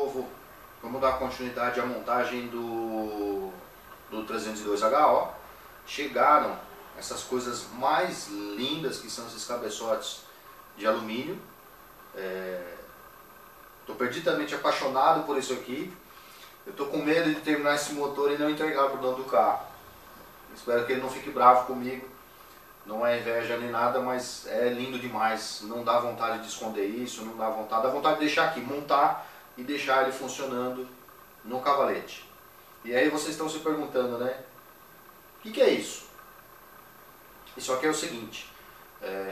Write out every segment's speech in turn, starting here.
novo, vamos dar continuidade à montagem do 302HO. Chegaram essas coisas mais lindas que são esses cabeçotes de alumínio. Estou perdidamente apaixonado por isso aqui. Eu estou com medo de terminar esse motor e não entregar para o dono do carro. Espero que ele não fique bravo comigo. Não é inveja nem nada, mas é lindo demais. Não dá vontade de esconder isso, não dá vontade. Dá vontade de deixar aqui, montar e deixar ele funcionando no cavalete. E aí vocês estão se perguntando, né? O que é isso? Isso aqui é o seguinte.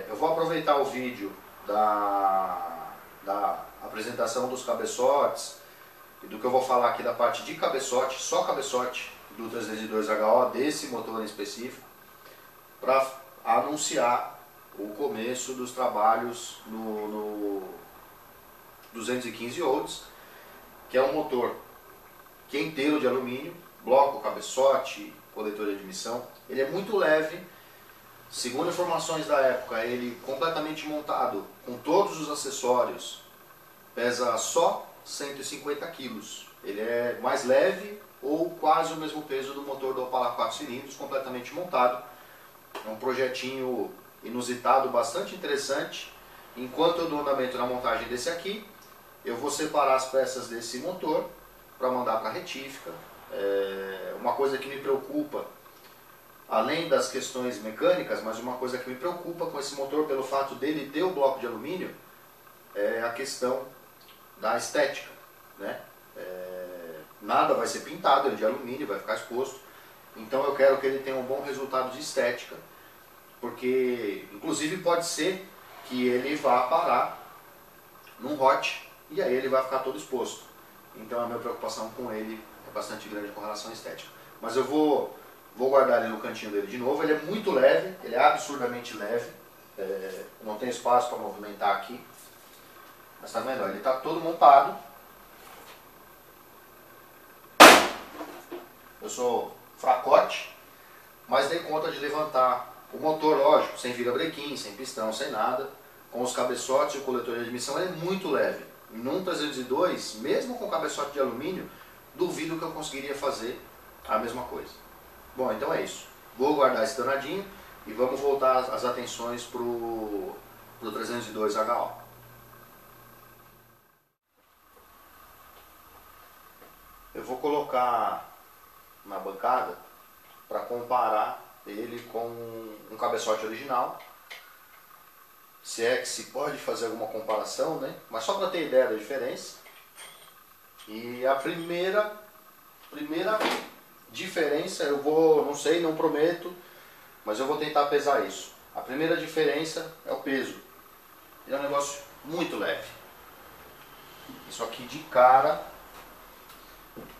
Eu vou aproveitar o vídeo da apresentação dos cabeçotes e do que eu vou falar aqui da parte de cabeçote, só cabeçote do 302HO, desse motor em específico, para anunciar o começo dos trabalhos no 215 volts, que é um motor que é inteiro de alumínio, bloco, cabeçote, coletor de admissão. Ele é muito leve, segundo informações da época, ele completamente montado com todos os acessórios, pesa só 150 kg. Ele é mais leve ou quase o mesmo peso do motor do Opala 4 cilindros, completamente montado. É um projetinho inusitado, bastante interessante. Enquanto eu dou andamento na montagem desse aqui, eu vou separar as peças desse motor para mandar para a retífica. Uma coisa que me preocupa, além das questões mecânicas, mas uma coisa que me preocupa com esse motor, pelo fato dele ter o bloco de alumínio, é a questão da estética, né? Nada vai ser pintado, ele é de alumínio, vai ficar exposto. Então eu quero que ele tenha um bom resultado de estética, porque inclusive pode ser que ele vá parar num hot e aí ele vai ficar todo exposto. Então a minha preocupação com ele é bastante grande com relação à estética. Mas eu vou guardar ele no cantinho dele de novo. Ele é muito leve, ele é absurdamente leve. Não tem espaço para movimentar aqui. Mas tá vendo? Ele está todo montado. Eu sou fracote, mas dei conta de levantar o motor, lógico, sem virabrequim, sem pistão, sem nada. Com os cabeçotes e o coletor de admissão, ele é muito leve. Num 302, mesmo com cabeçote de alumínio, duvido que eu conseguiria fazer a mesma coisa. Bom, então é isso. Vou guardar esse danadinho e vamos voltar as atenções pro 302HO. Eu vou colocar na bancada para comparar ele com um cabeçote original. Se é que se pode fazer alguma comparação, né? Mas só para ter ideia da diferença. E a primeira diferença, eu vou, não sei, não prometo, mas eu vou tentar pesar isso. A primeira diferença é o peso. Ele é um negócio muito leve. Isso aqui de cara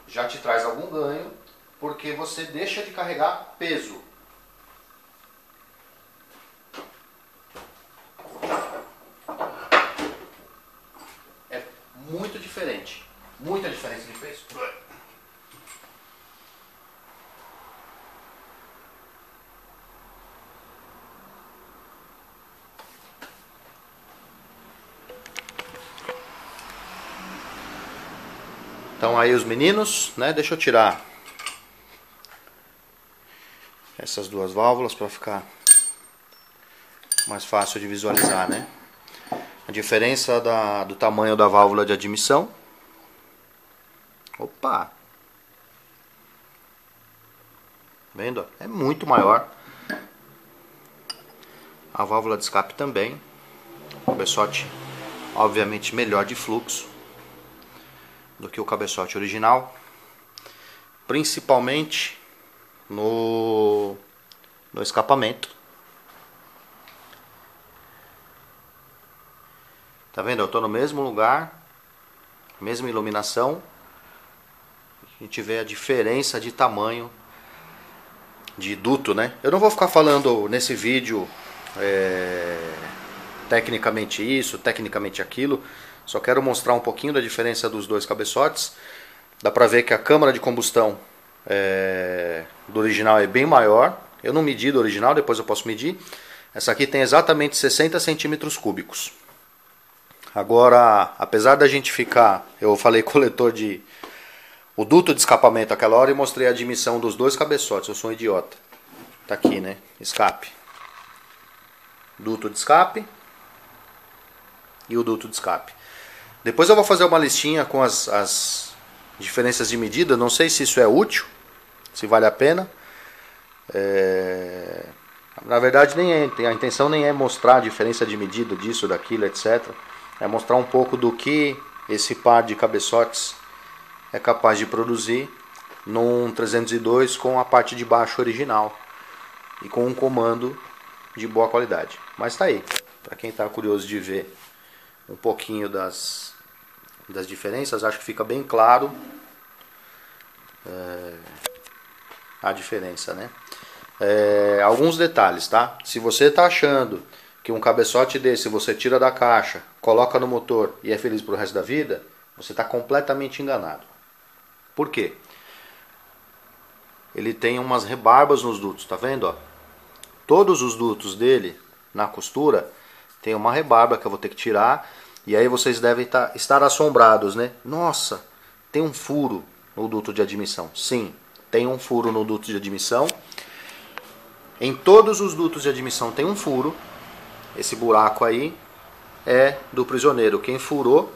já te traz algum ganho, porque você deixa de carregar peso. É muito diferente. Muita diferença de peso. Então aí os meninos, né? Deixa eu tirar essas duas válvulas para ficar mais fácil de visualizar, né? A diferença do tamanho da válvula de admissão. Opa! Vendo? É muito maior. A válvula de escape também. O cabeçote, obviamente, melhor de fluxo do que o cabeçote original, principalmente no escapamento. Tá vendo? Eu estou no mesmo lugar, mesma iluminação. A gente vê a diferença de tamanho de duto, né? Eu não vou ficar falando nesse vídeo tecnicamente isso, tecnicamente aquilo. Só quero mostrar um pouquinho da diferença dos dois cabeçotes. Dá pra ver que a câmara de combustão do original é bem maior. Eu não medi do original, depois eu posso medir. Essa aqui tem exatamente 60 centímetros cúbicos. Agora, apesar da gente ficar... Eu falei coletor de... O duto de escapamento aquela hora e mostrei a admissão dos dois cabeçotes. Eu sou um idiota. Tá aqui, né? Escape. Duto de escape. E o duto de escape. Depois eu vou fazer uma listinha com as diferenças de medida. Não sei se isso é útil. Se vale a pena. Na verdade, a intenção nem é mostrar a diferença de medida disso, daquilo, etc. É mostrar um pouco do que esse par de cabeçotes é capaz de produzir num 302 com a parte de baixo original e com um comando de boa qualidade. Mas tá aí, para quem está curioso de ver um pouquinho das diferenças, acho que fica bem claro a diferença, né? Alguns detalhes, tá? Se você está achando que um cabeçote desse você tira da caixa, coloca no motor e é feliz pro resto da vida, você está completamente enganado. Por quê? Ele tem umas rebarbas nos dutos, tá vendo? Ó? Todos os dutos dele, na costura, tem uma rebarba que eu vou ter que tirar. E aí vocês devem estar assombrados, né? Nossa, tem um furo no duto de admissão. Sim, tem um furo no duto de admissão. Em todos os dutos de admissão tem um furo. Esse buraco aí é do prisioneiro. Quem furou,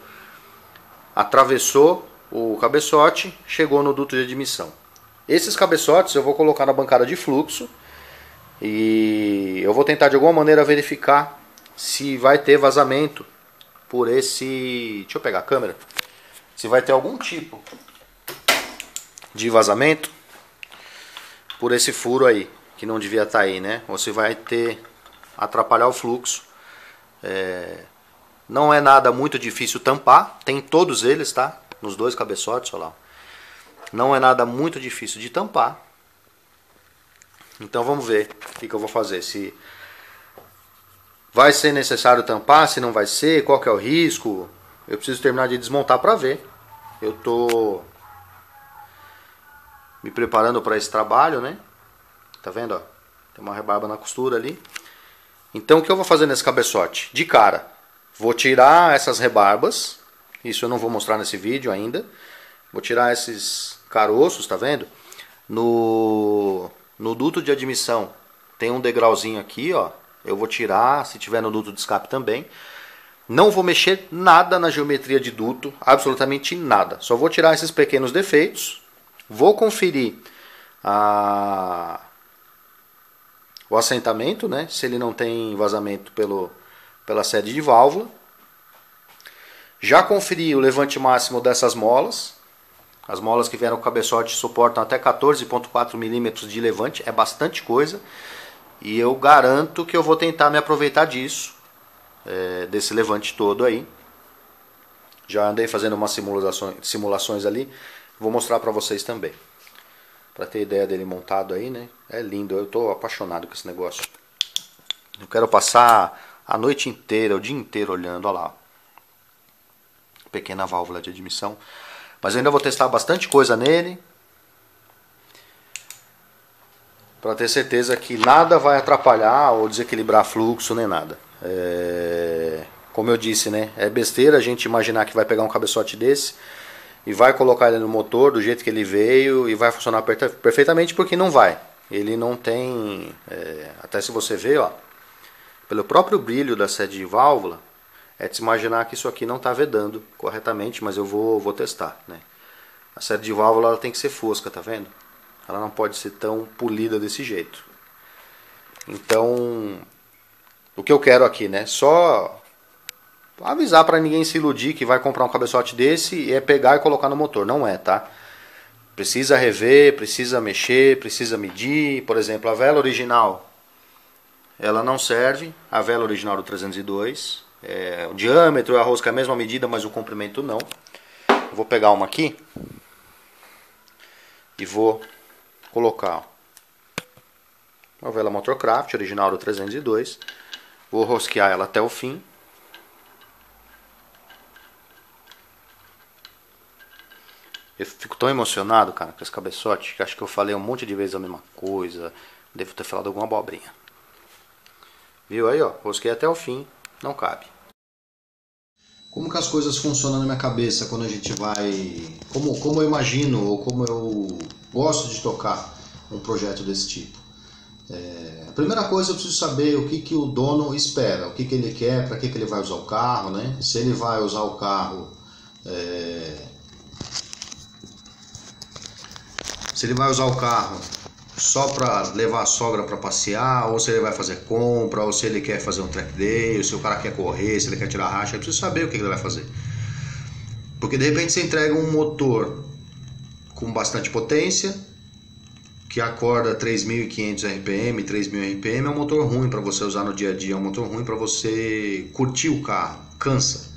atravessou o cabeçote, chegou no duto de admissão. Esses cabeçotes eu vou colocar na bancada de fluxo e eu vou tentar de alguma maneira verificar se vai ter vazamento por esse... Deixa eu pegar a câmera. Se vai ter algum tipo de vazamento por esse furo aí, que não devia estar aí, né? Ou se vai atrapalhar o fluxo. Não é nada muito difícil tampar, tem todos eles, tá? Nos dois cabeçotes, olha lá. Não é nada muito difícil de tampar. Então vamos ver o que eu vou fazer. Se vai ser necessário tampar, se não vai ser, qual que é o risco. Eu preciso terminar de desmontar para ver. Eu tô me preparando para esse trabalho, né? Tá vendo? Ó? Tem uma rebarba na costura ali. Então o que eu vou fazer nesse cabeçote? De cara, vou tirar essas rebarbas. Isso eu não vou mostrar nesse vídeo ainda. Vou tirar esses caroços, tá vendo? No duto de admissão tem um degrauzinho aqui, ó. Eu vou tirar, se tiver no duto de escape também. Não vou mexer nada na geometria de duto, absolutamente nada. Só vou tirar esses pequenos defeitos. Vou conferir o assentamento, né? Se ele não tem vazamento pela sede de válvula. Já conferi o levante máximo dessas molas. As molas que vieram com o cabeçote suportam até 14,4 milímetros de levante. É bastante coisa. E eu garanto que eu vou tentar me aproveitar disso. Desse levante todo aí. Já andei fazendo umas simulações ali. Vou mostrar para vocês também. Para ter ideia dele montado aí, né? É lindo. Eu estou apaixonado com esse negócio. Eu quero passar a noite inteira, o dia inteiro olhando. Olha lá. Pequena válvula de admissão. Mas eu ainda vou testar bastante coisa nele. Para ter certeza que nada vai atrapalhar ou desequilibrar fluxo nem nada. Como eu disse, né? É besteira a gente imaginar que vai pegar um cabeçote desse e vai colocar ele no motor do jeito que ele veio e vai funcionar perfeitamente, porque não vai. Ele não tem... até se você ver, ó, pelo próprio brilho da sede de válvula, é de se imaginar que isso aqui não está vedando corretamente, mas eu vou testar, né? A sede de válvula ela tem que ser fosca, tá vendo? Ela não pode ser tão polida desse jeito. Então, o que eu quero aqui, né? Só avisar para ninguém se iludir que vai comprar um cabeçote desse e pegar e colocar no motor. Não é, tá? Precisa rever, precisa mexer, precisa medir. Por exemplo, a vela original, ela não serve. A vela original do 302. O diâmetro e a rosca é a mesma medida, mas o comprimento não. Eu vou pegar uma aqui e vou colocar uma vela Motorcraft original do 302. Vou rosquear ela até o fim. Eu fico tão emocionado, cara, com esse cabeçote, que acho que eu falei um monte de vezes a mesma coisa. Devo ter falado alguma abobrinha. Viu aí, ó? Rosquei até o fim. Não cabe. como que as coisas funcionam na minha cabeça quando a gente vai... Como eu imagino ou como eu gosto de tocar um projeto desse tipo. A primeira coisa, eu preciso saber o que o dono espera, o que ele quer, para que ele vai usar o carro, né? Se ele vai usar o carro... Se ele vai usar o carro só para levar a sogra para passear, ou se ele vai fazer compra, ou se ele quer fazer um track day, ou se o cara quer correr, se ele quer tirar racha, eu preciso saber o que ele vai fazer. Porque de repente você entrega um motor com bastante potência, que acorda 3.500 RPM, 3.000 RPM, é um motor ruim para você usar no dia a dia, é um motor ruim para você curtir o carro, cansa.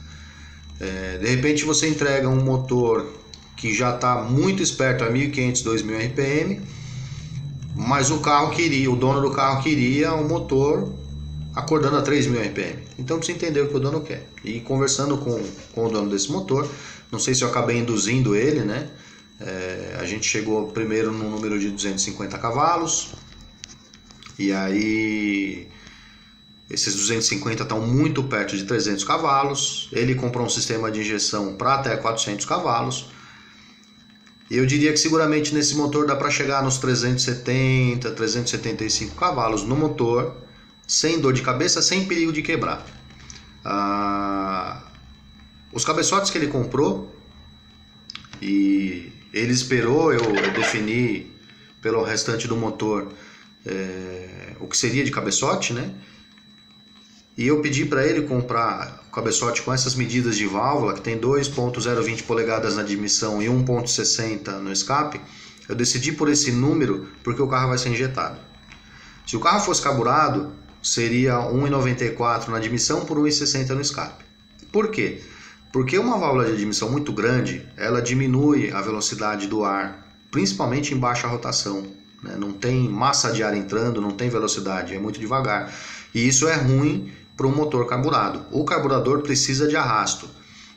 De repente você entrega um motor que já está muito esperto a 1.500, 2.000 RPM, mas o dono do carro queria um motor acordando a 3.000 RPM. Então precisa entender o que o dono quer. E conversando com o dono desse motor, não sei se eu acabei induzindo ele, né? A gente chegou primeiro no número de 250 cavalos, e aí esses 250 estão muito perto de 300 cavalos. Ele comprou um sistema de injeção para até 400 cavalos. E eu diria que seguramente nesse motor dá para chegar nos 370, 375 cavalos no motor, sem dor de cabeça, sem perigo de quebrar. Os cabeçotes que ele comprou, e ele esperou eu definir pelo restante do motor o que seria de cabeçote, né? E eu pedi para ele comprar o cabeçote com essas medidas de válvula, que tem 2.020 polegadas na admissão e 1.60 no escape. Eu decidi por esse número porque o carro vai ser injetado. Se o carro fosse carburado, seria 1.94 na admissão por 1.60 no escape. Por quê? Porque uma válvula de admissão muito grande, ela diminui a velocidade do ar, principalmente em baixa rotação, né? Não tem massa de ar entrando, não tem velocidade, é muito devagar. E isso é ruim para um motor carburado. O carburador precisa de arrasto.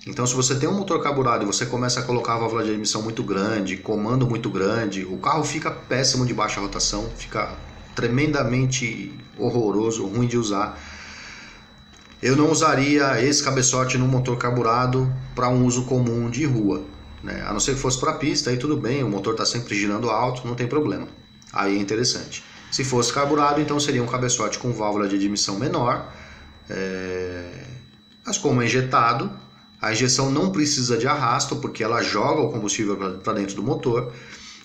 Então, se você tem um motor carburado e você começa a colocar a válvula de admissão muito grande, comando muito grande, o carro fica péssimo de baixa rotação, fica tremendamente horroroso, ruim de usar. Eu não usaria esse cabeçote no motor carburado para um uso comum de rua, né? A não ser que fosse para pista, aí tudo bem, o motor está sempre girando alto, não tem problema. Aí é interessante. Se fosse carburado, então seria um cabeçote com válvula de admissão menor, mas como é injetado, a injeção não precisa de arrasto, porque ela joga o combustível para dentro do motor,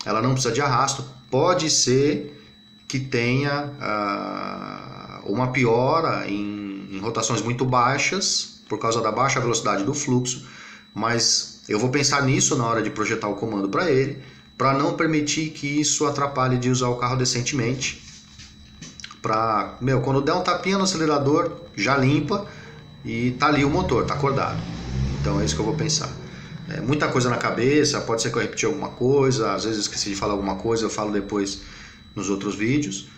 ela não precisa de arrasto. Pode ser que tenha uma piora em rotações muito baixas, por causa da baixa velocidade do fluxo, mas eu vou pensar nisso na hora de projetar o comando para ele, para não permitir que isso atrapalhe de usar o carro decentemente. Quando der um tapinha no acelerador, já limpa e tá ali o motor, tá acordado. Então é isso que eu vou pensar. Muita coisa na cabeça, pode ser que eu repeti alguma coisa, às vezes eu esqueci de falar alguma coisa, eu falo depois nos outros vídeos.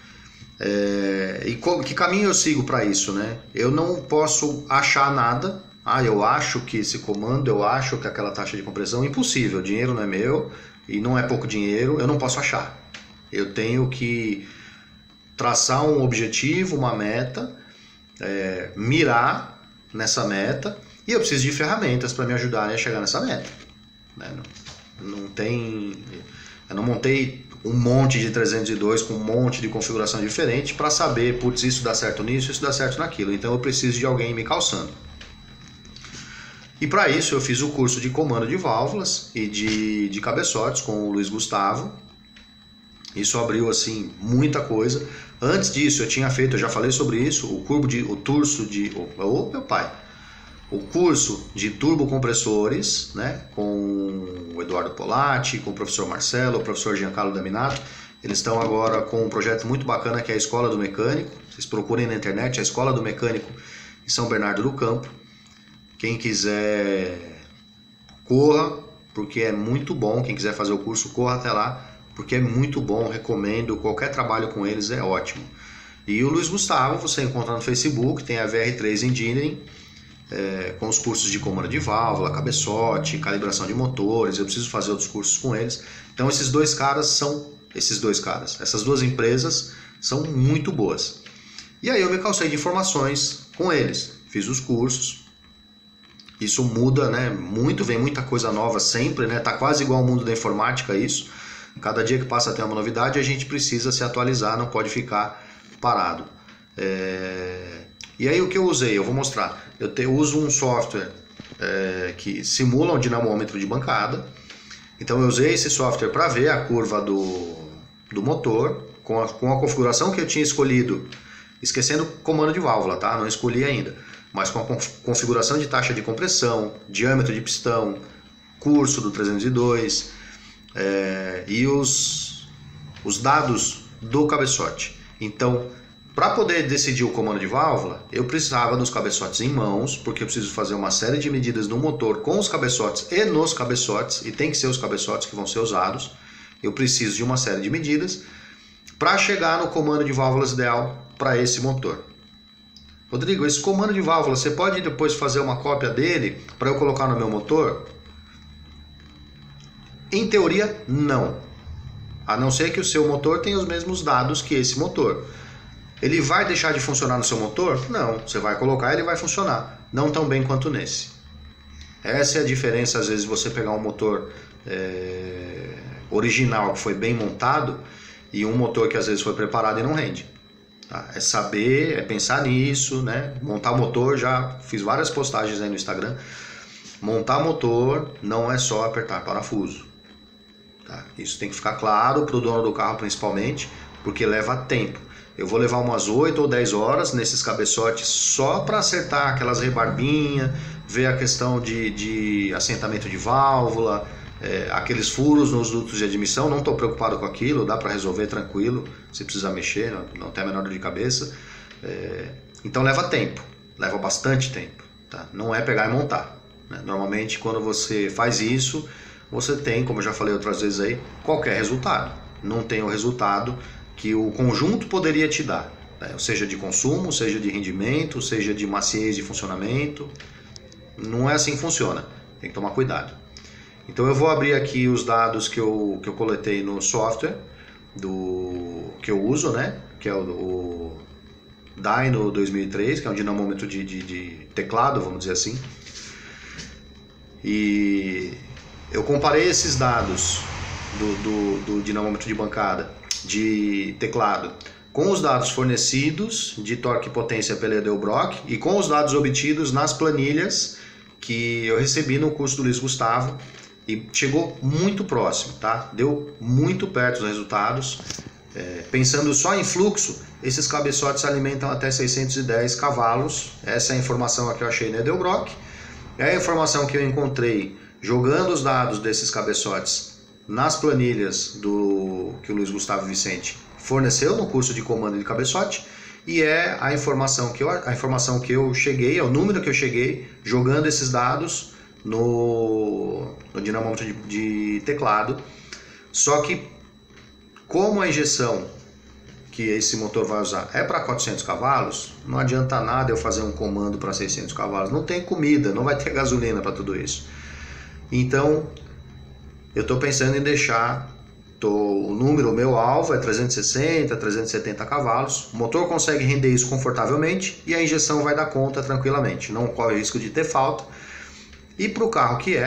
Que caminho eu sigo para isso, né? Eu não posso achar nada. Eu acho que esse comando, eu acho que aquela taxa de compressão, impossível, o dinheiro não é meu e não é pouco dinheiro, eu não posso achar. Eu tenho que traçar um objetivo, uma meta, mirar nessa meta, e eu preciso de ferramentas para me ajudarem a chegar nessa meta, né? Eu não montei um monte de 302 com um monte de configuração diferente para saber, putz, isso dá certo nisso, isso dá certo naquilo. Então eu preciso de alguém me calçando. E para isso eu fiz o curso de comando de válvulas e de cabeçotes com o Luiz Gustavo. Isso abriu assim muita coisa. Antes disso eu tinha feito, eu já falei sobre isso, o curso de turbocompressores, né, com o Eduardo Polatti, com o professor Marcelo, o professor Giancarlo Daminato. Eles estão agora com um projeto muito bacana que é a Escola do Mecânico. Vocês procurem na internet a Escola do Mecânico em São Bernardo do Campo. Quem quiser, corra, porque é muito bom. Quem quiser fazer o curso, corra até lá, porque é muito bom, recomendo. Qualquer trabalho com eles é ótimo. E o Luiz Gustavo você encontra no Facebook, tem a VR3 Engineering, com os cursos de comando de válvula, cabeçote, calibração de motores. Eu preciso fazer outros cursos com eles. Então essas duas empresas são muito boas. E aí eu me calcei de informações com eles, fiz os cursos, Isso muda, né, muito, vem muita coisa nova sempre, né, tá quase igual ao mundo da informática isso. Cada dia que passa tem uma novidade, a gente precisa se atualizar, não pode ficar parado. E aí o que eu usei? Eu vou mostrar. Eu uso um software que simula um dinamômetro de bancada. Então eu usei esse software para ver a curva do motor, com a configuração que eu tinha escolhido, esquecendo o comando de válvula, tá? Não escolhi ainda. Mas com a configuração de taxa de compressão, diâmetro de pistão, curso do 302 e os dados do cabeçote. Então, para poder decidir o comando de válvula, eu precisava dos cabeçotes em mãos, porque eu preciso fazer uma série de medidas no motor com os cabeçotes e nos cabeçotes, e tem que ser os cabeçotes que vão ser usados. Eu preciso de uma série de medidas para chegar no comando de válvulas ideal para esse motor. Rodrigo, esse comando de válvula, você pode depois fazer uma cópia dele para eu colocar no meu motor? Em teoria, não. A não ser que o seu motor tenha os mesmos dados que esse motor. Ele vai deixar de funcionar no seu motor? Não. Você vai colocar e ele vai funcionar. Não tão bem quanto nesse. Essa é a diferença, às vezes, de você pegar um motor original que foi bem montado e um motor que às vezes foi preparado e não rende. Tá? É saber, é pensar nisso, né? Montar motor, já fiz várias postagens aí no Instagram. Montar motor não é só apertar parafuso. Tá? Isso tem que ficar claro para o dono do carro principalmente, porque leva tempo. Eu vou levar umas 8 ou 10 horas nesses cabeçotes só para acertar aquelas rebarbinhas, ver a questão de assentamento de válvula, aqueles furos nos dutos de admissão. Não estou preocupado com aquilo, dá para resolver tranquilo, se precisar mexer, não tem a menor dor de cabeça. Então leva tempo, leva bastante tempo. Tá? Não é pegar e montar. Né? Normalmente quando você faz isso, você tem, como eu já falei outras vezes aí, qualquer resultado. Não tem o resultado que o conjunto poderia te dar, né? Seja de consumo, seja de rendimento, seja de maciez de funcionamento. Não é assim que funciona, tem que tomar cuidado. Então eu vou abrir aqui os dados que eu coletei no software que eu uso, né? Que é o Dyno 2003, que é um dinamômetro de teclado, vamos dizer assim. E eu comparei esses dados do dinamômetro de bancada de teclado com os dados fornecidos de torque e potência pela Edelbrock e com os dados obtidos nas planilhas que eu recebi no curso do Luiz Gustavo, e chegou muito próximo, tá? Deu muito perto os resultados. Pensando só em fluxo, esses cabeçotes alimentam até 610 cavalos. Essa é a informação que eu achei na Edelbrock. É a informação que eu encontrei jogando os dados desses cabeçotes nas planilhas que o Luiz Gustavo Vicente forneceu no curso de comando de cabeçote, e é a informação que eu cheguei, é o número que eu cheguei jogando esses dados no dinamômetro de teclado. Só que como a injeção que esse motor vai usar é para 400 cavalos, não adianta nada eu fazer um comando para 600 cavalos, não tem comida, não vai ter gasolina para tudo isso. Então eu estou pensando em deixar o meu alvo é 360, 370 cavalos. O motor consegue render isso confortavelmente e a injeção vai dar conta tranquilamente. Não corre risco de ter falta. E para o carro que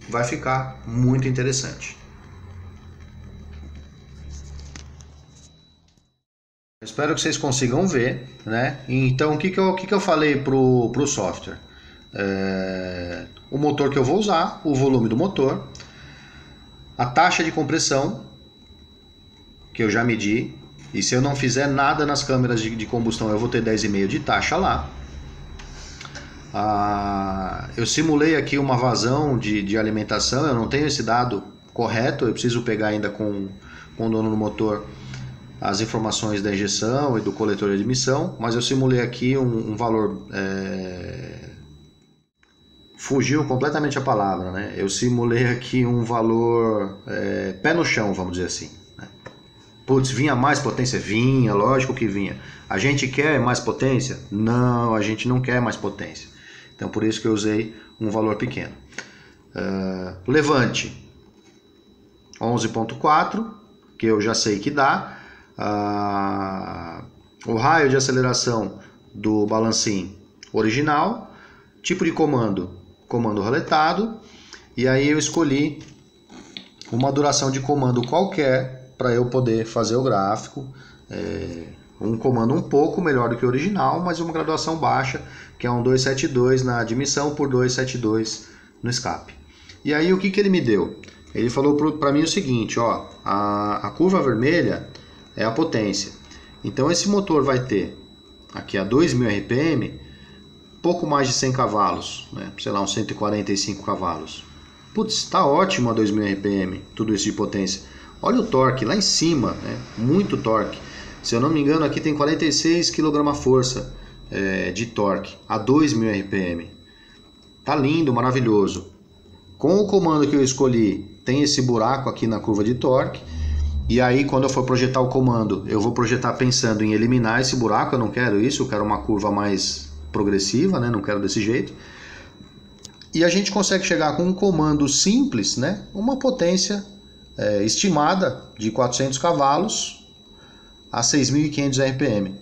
vai ficar muito interessante. Espero que vocês consigam ver, né? Então o que eu falei pro software? O motor que eu vou usar, o volume do motor, a taxa de compressão, que eu já medi, e se eu não fizer nada nas câmeras de combustão, eu vou ter 10,5 de taxa lá. Eu simulei aqui uma vazão de alimentação, eu não tenho esse dado correto, eu preciso pegar ainda com o dono do motor as informações da injeção e do coletor de admissão, mas eu simulei aqui um valor... Fugiu completamente a palavra, né? Eu simulei aqui um valor pé no chão, vamos dizer assim. Né? Putz, vinha mais potência? Vinha, lógico que vinha. A gente quer mais potência? Não, a gente não quer mais potência. Então por isso que eu usei um valor pequeno. Levante 11.4, que eu já sei que dá. O raio de aceleração do balancim original. Tipo de comando comando roletado, e aí eu escolhi uma duração de comando qualquer para eu poder fazer o gráfico. Um comando um pouco melhor do que o original, mas uma graduação baixa, que é um 272 na admissão por 272 no escape. E aí o que ele me deu? Ele falou para mim o seguinte, ó, a curva vermelha é a potência. Então esse motor vai ter aqui a 2000 RPM, pouco mais de 100 cavalos, né? Sei lá, uns 145 cavalos. Putz, tá ótimo a 2000 RPM, tudo isso de potência. Olha o torque lá em cima, né? Muito torque. Se eu não me engano, aqui tem 46 kgf de torque a 2000 RPM. Tá lindo, maravilhoso. Com o comando que eu escolhi, tem esse buraco aqui na curva de torque. E aí, quando eu for projetar o comando, eu vou projetar pensando em eliminar esse buraco. Eu não quero isso, eu quero uma curva mais progressiva, né? Não quero desse jeito. E a gente consegue chegar com um comando simples, né? Uma potência estimada de 400 cavalos a 6.500 RPM.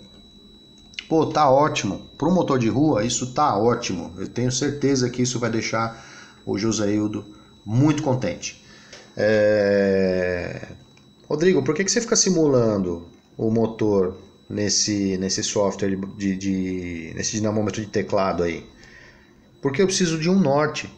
Pô, tá ótimo. Para um motor de rua, isso tá ótimo. Eu tenho certeza que isso vai deixar o Josaildo muito contente. Rodrigo, por que você fica simulando o motor nesse software, nesse dinamômetro de teclado aí? Porque eu preciso de um norte,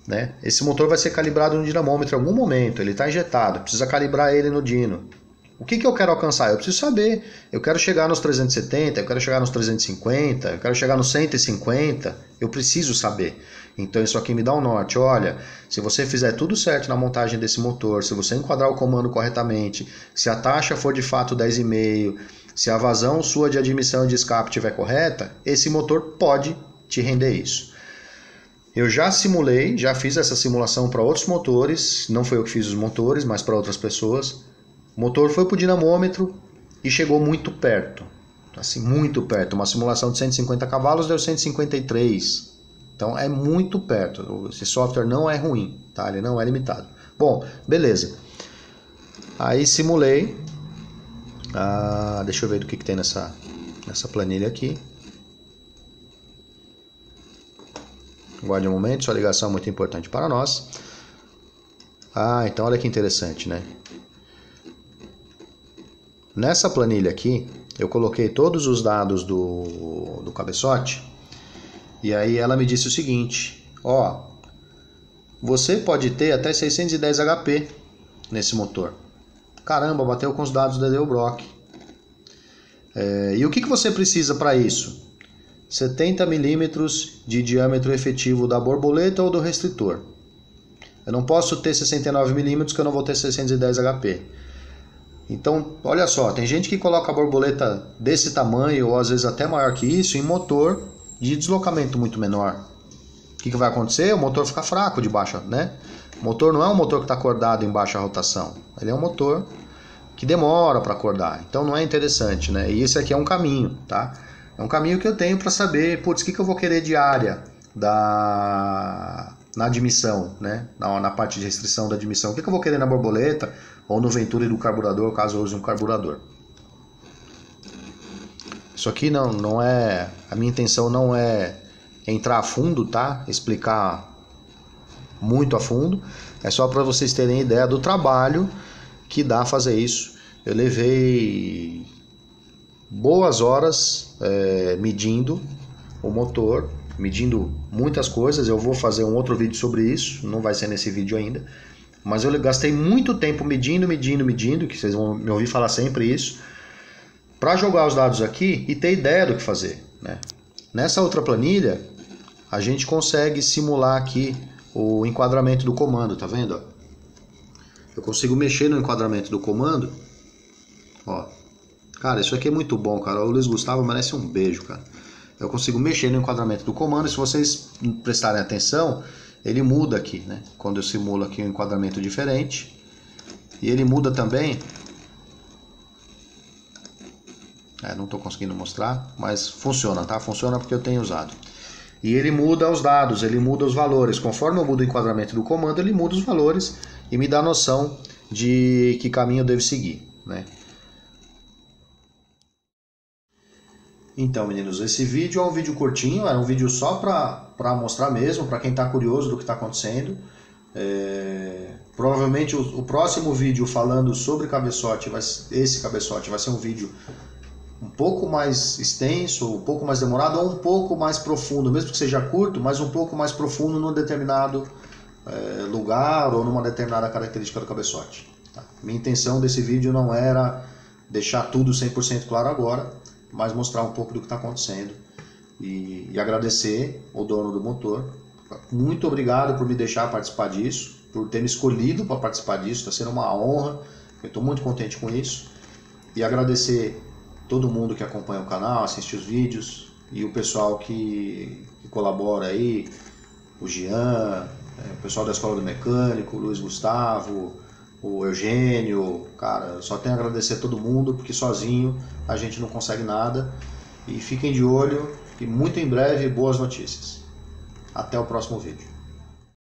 né? Esse motor vai ser calibrado no dinamômetro em algum momento, ele está injetado, precisa calibrar ele no dino. O que eu quero alcançar? Eu preciso saber. Eu quero chegar nos 370, eu quero chegar nos 350, eu quero chegar nos 150, eu preciso saber. Então isso aqui me dá um norte. Olha, se você fizer tudo certo na montagem desse motor, se você enquadrar o comando corretamente, se a taxa for de fato 10,5, se a vazão sua de admissão e de escape estiver correta, esse motor pode te render isso. Eu já simulei, já fiz essa simulação para outros motores, não foi eu que fiz os motores, mas para outras pessoas. O motor foi para o dinamômetro e chegou muito perto, assim, muito perto. Uma simulação de 150 cavalos deu 153, então é muito perto. Esse software não é ruim, tá? Ele não é limitado. Bom, beleza. Aí simulei, deixa eu ver do que tem nessa planilha aqui. Guarde um momento, sua ligação é muito importante para nós. Então olha que interessante, né? Nessa planilha aqui, eu coloquei todos os dados do cabeçote, e aí ela me disse o seguinte, ó, você pode ter até 610 HP nesse motor. Caramba, bateu com os dados da Edelbrock. E o que você precisa para isso? 70 milímetros de diâmetro efetivo da borboleta ou do restritor. Eu não posso ter 69 milímetros que eu não vou ter 610 HP. Então, olha só, tem gente que coloca a borboleta desse tamanho, ou às vezes até maior que isso, em motor de deslocamento muito menor. O que vai acontecer? O motor fica fraco de baixa, né? O motor não é um motor que está acordado em baixa rotação. Ele é um motor que demora para acordar. Então não é interessante, né? E esse aqui é um caminho, tá? É um caminho que eu tenho para saber, putz, o que eu vou querer de área na admissão, né? Na parte de restrição da admissão. O que eu vou querer na borboleta ou no Venturi do carburador, caso eu use um carburador. Isso aqui não é... A minha intenção não é entrar a fundo, tá? Explicar muito a fundo. É só para vocês terem ideia do trabalho que dá fazer isso. Eu levei boas horas medindo o motor, medindo muitas coisas. Eu vou fazer um outro vídeo sobre isso, não vai ser nesse vídeo ainda, mas eu gastei muito tempo medindo, que vocês vão me ouvir falar sempre isso, para jogar os dados aqui e ter ideia do que fazer, né? Nessa outra planilha a gente consegue simular aqui o enquadramento do comando, tá vendo? Eu consigo mexer no enquadramento do comando, ó. Cara, isso aqui é muito bom, cara. O Luiz Gustavo merece um beijo, cara. Eu consigo mexer no enquadramento do comando, e se vocês prestarem atenção, ele muda aqui, né? Quando eu simulo aqui um enquadramento diferente. E ele muda também... não estou conseguindo mostrar, mas funciona, tá? Funciona porque eu tenho usado. E ele muda os dados, ele muda os valores. Conforme eu mudo o enquadramento do comando, ele muda os valores e me dá noção de que caminho eu devo seguir, né? Então, meninos, esse vídeo é um vídeo curtinho, é um vídeo só para mostrar mesmo, para quem está curioso do que está acontecendo. Provavelmente o próximo vídeo falando sobre cabeçote, esse cabeçote vai ser um vídeo um pouco mais extenso, um pouco mais demorado ou um pouco mais profundo, mesmo que seja curto, mas um pouco mais profundo num determinado lugar ou numa determinada característica do cabeçote. Tá? Minha intenção desse vídeo não era deixar tudo 100% claro agora, mas mostrar um pouco do que está acontecendo e agradecer ao dono do motor. Muito obrigado por me deixar participar disso, por ter me escolhido para participar disso, está sendo uma honra, eu estou muito contente com isso. E agradecer todo mundo que acompanha o canal, assiste os vídeos e o pessoal que colabora aí, o Jean, o pessoal da Escola do Mecânico, o Luiz Gustavo, o Eugênio, cara, só tenho a agradecer a todo mundo, porque sozinho a gente não consegue nada. E fiquem de olho e muito em breve boas notícias. Até o próximo vídeo.